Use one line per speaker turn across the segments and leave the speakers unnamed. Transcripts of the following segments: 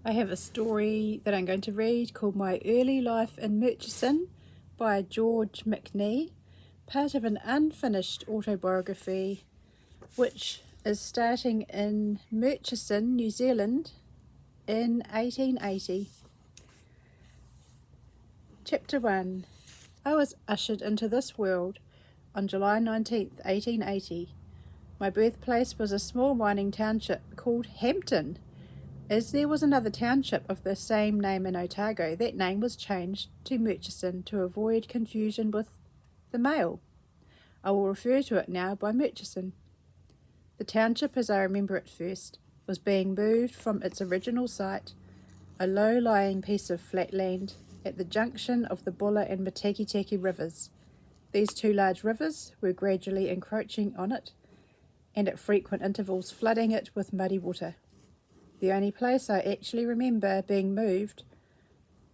I have a story that I'm going to read called My Early Life in Murchison by George McNee, part of an unfinished autobiography which is starting in Murchison, New Zealand in 1880. Chapter 1. I was ushered into this world on July 19th, 1880. My birthplace was a small mining township called Hampton. As there was another township of the same name in Otago, that name was changed to Murchison to avoid confusion with the mail. I will refer to it now by Murchison. The township, as I remember it first, was being moved from its original site, a low-lying piece of flat land at the junction of the Buller and Matakitaki rivers. These two large rivers were gradually encroaching on it, and at frequent intervals flooding it with muddy water. The only place I actually remember being moved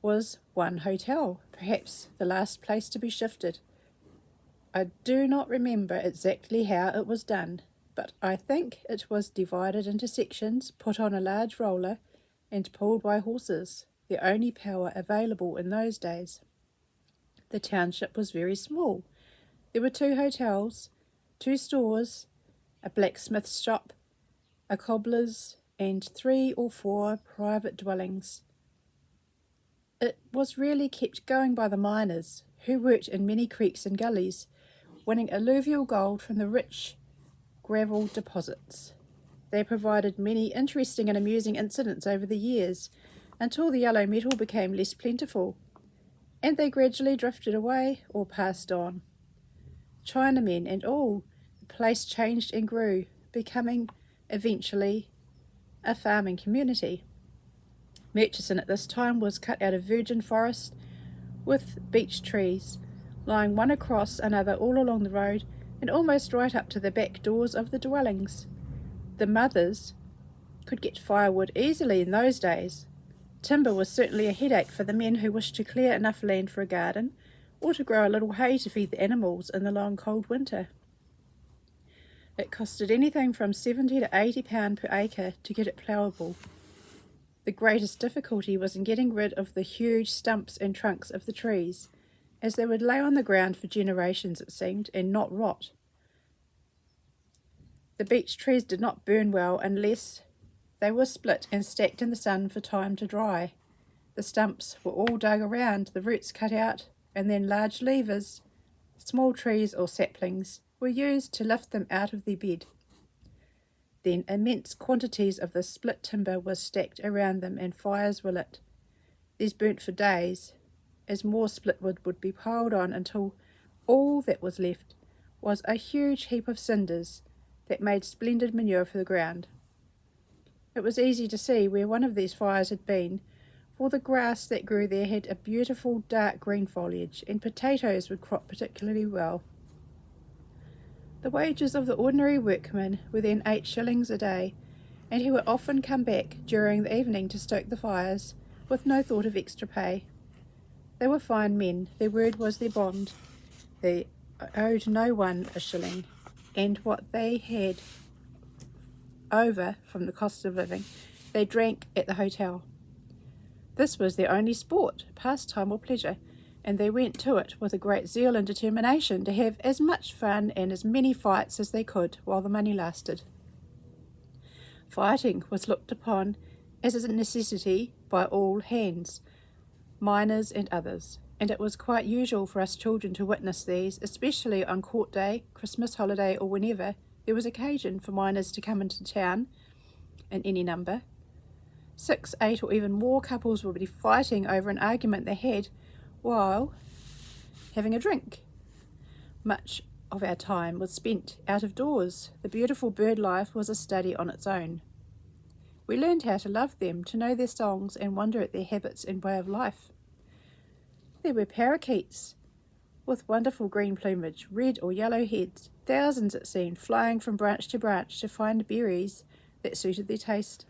was one hotel, perhaps the last place to be shifted. I do not remember exactly how it was done, but I think it was divided into sections, put on a large roller, and pulled by horses, the only power available in those days. The township was very small. There were 2 hotels, 2 stores, a blacksmith's shop, a cobbler's, and 3 or 4 private dwellings. It was really kept going by the miners, who worked in many creeks and gullies, winning alluvial gold from the rich gravel deposits. They provided many interesting and amusing incidents over the years, until the yellow metal became less plentiful, and they gradually drifted away or passed on. Chinamen and all, the place changed and grew, becoming eventually a farming community. Murchison at this time was cut out of virgin forest with beech trees, lying one across another all along the road and almost right up to the back doors of the dwellings. The mothers could get firewood easily in those days. Timber was certainly a headache for the men who wished to clear enough land for a garden or to grow a little hay to feed the animals in the long cold winter. It costed anything from £70 to £80 per acre to get it ploughable. The greatest difficulty was in getting rid of the huge stumps and trunks of the trees, as they would lay on the ground for generations, it seemed, and not rot. The beech trees did not burn well unless they were split and stacked in the sun for time to dry. The stumps were all dug around, the roots cut out, and then large levers, small trees or saplings, were used to lift them out of their bed. Then immense quantities of the split timber was stacked around them and fires were lit. These burnt for days, as more split wood would be piled on until all that was left was a huge heap of cinders that made splendid manure for the ground. It was easy to see where one of these fires had been, for the grass that grew there had a beautiful dark green foliage, and potatoes would crop particularly well. The wages of the ordinary workman were then 8 shillings a day, and he would often come back during the evening to stoke the fires, with no thought of extra pay. They were fine men, their word was their bond. They owed no one a shilling, and what they had over from the cost of living, they drank at the hotel. This was their only sport, pastime or pleasure, and they went to it with a great zeal and determination to have as much fun and as many fights as they could while the money lasted. Fighting was looked upon as a necessity by all hands, miners and others, and it was quite usual for us children to witness these, especially on court day, Christmas holiday, or whenever there was occasion for miners to come into town in any number. 6, 8, or even more couples would be fighting over an argument they had while having a drink. Much of our time was spent out of doors. The beautiful bird life was a study on its own. We learned how to love them, to know their songs, and wonder at their habits and way of life. There were parakeets with wonderful green plumage, red or yellow heads, thousands it seemed, flying from branch to branch to find berries that suited their taste.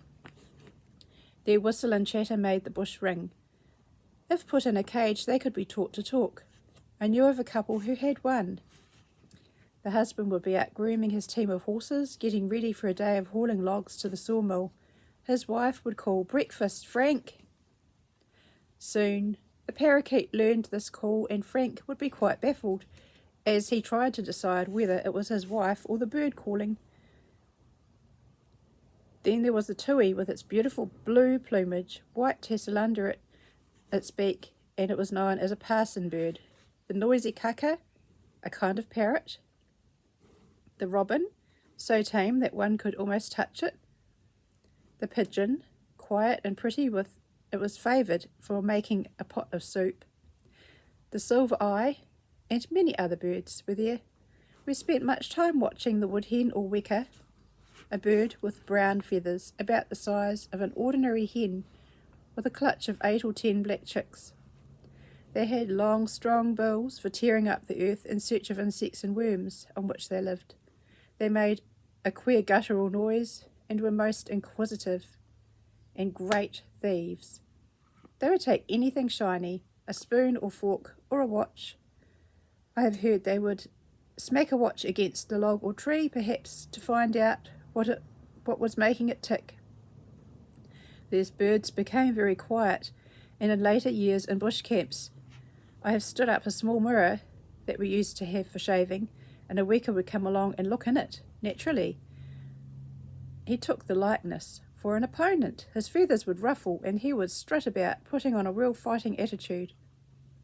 Their whistle and chatter made the bush ring. If put in a cage, they could be taught to talk. I knew of a couple who had one. The husband would be out grooming his team of horses, getting ready for a day of hauling logs to the sawmill his wife would call breakfast, Frank. Soon the parakeet learned this call, and Frank would be quite baffled as he tried to decide whether it was his wife or the bird calling. Then there was the tui with its beautiful blue plumage, white tassel under its beak, and it was known as a parson bird. The noisy kaka, a kind of parrot. The robin, so tame that one could almost touch it. The pigeon, quiet and pretty, it was favoured for making a pot of soup. The silver eye and many other birds were there. We spent much time watching the wood hen or weka, a bird with brown feathers about the size of an ordinary hen with a clutch of 8 or 10 black chicks. They had long, strong bills for tearing up the earth in search of insects and worms on which they lived. They made a queer guttural noise and were most inquisitive and great thieves. They would take anything shiny, a spoon or fork or a watch. I have heard they would smack a watch against the log or tree, perhaps to find out what was making it tick. These birds became very quiet, and in later years in bush camps I have stood up a small mirror that we used to have for shaving, and a weka would come along and look in it. Naturally, he took the likeness for an opponent. His feathers would ruffle, and he would strut about, putting on a real fighting attitude.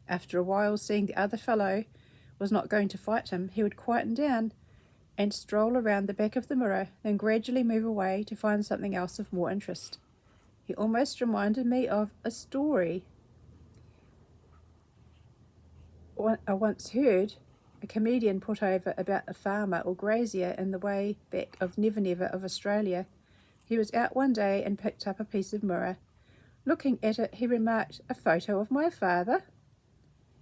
After a while, seeing the other fellow was not going to fight him, he would quieten down and stroll around the back of the mirror, then gradually move away to find something else of more interest. He almost reminded me of a story I once heard a comedian put over about a farmer or grazier in the way back of Never Never of Australia. He was out one day and picked up a piece of mirror. Looking at it, he remarked, "A photo of my father."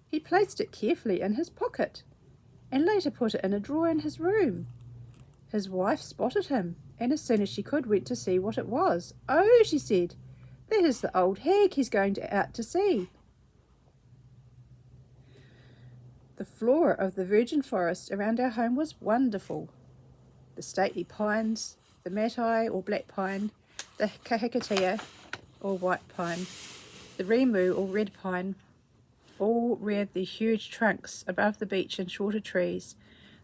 He placed it carefully in his pocket and later put it in a drawer in his room. His wife spotted him, and as soon as she could went to see what it was. "Oh," she said, "that is the old hag he's going out to see." The flora of the virgin forest around our home was wonderful. The stately pines, the matai or black pine, the kahikatea or white pine, the rimu or red pine, all reared their huge trunks above the beach in shorter trees.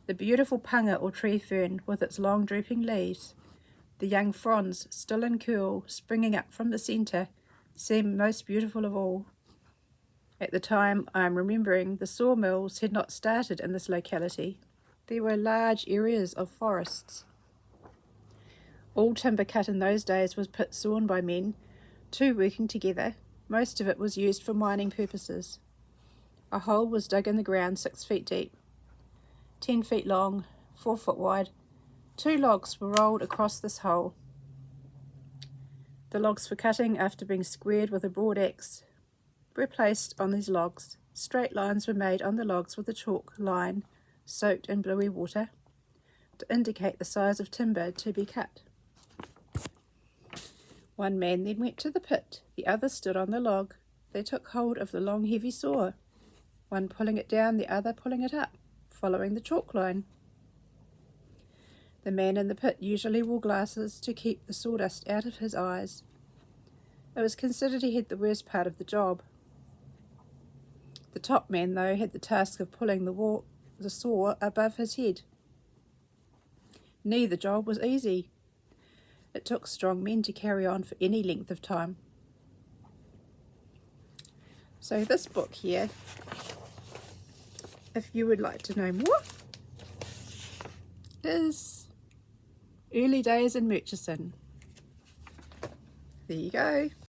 The beautiful panga or tree fern with its long drooping leaves, the young fronds still in curl springing up from the centre, seemed most beautiful of all. At the time I am remembering, the sawmills had not started in this locality. There were large areas of forests. All timber cut in those days was pit sawn by men, 2 working together. Most of it was used for mining purposes. A hole was dug in the ground 6 feet deep, 10 feet long, 4 foot wide. 2 logs were rolled across this hole. The logs for cutting, after being squared with a broad axe, were placed on these logs. Straight lines were made on the logs with a chalk line soaked in bluey water to indicate the size of timber to be cut. One man then went to the pit, the other stood on the log. They took hold of the long heavy saw, one pulling it down, the other pulling it up, following the chalk line. The man in the pit usually wore glasses to keep the sawdust out of his eyes. It was considered he had the worst part of the job. The top man, though, had the task of pulling the saw above his head. Neither job was easy. It took strong men to carry on for any length of time. So this book here, if you would like to know more, is Early Days in Murchison. There you go.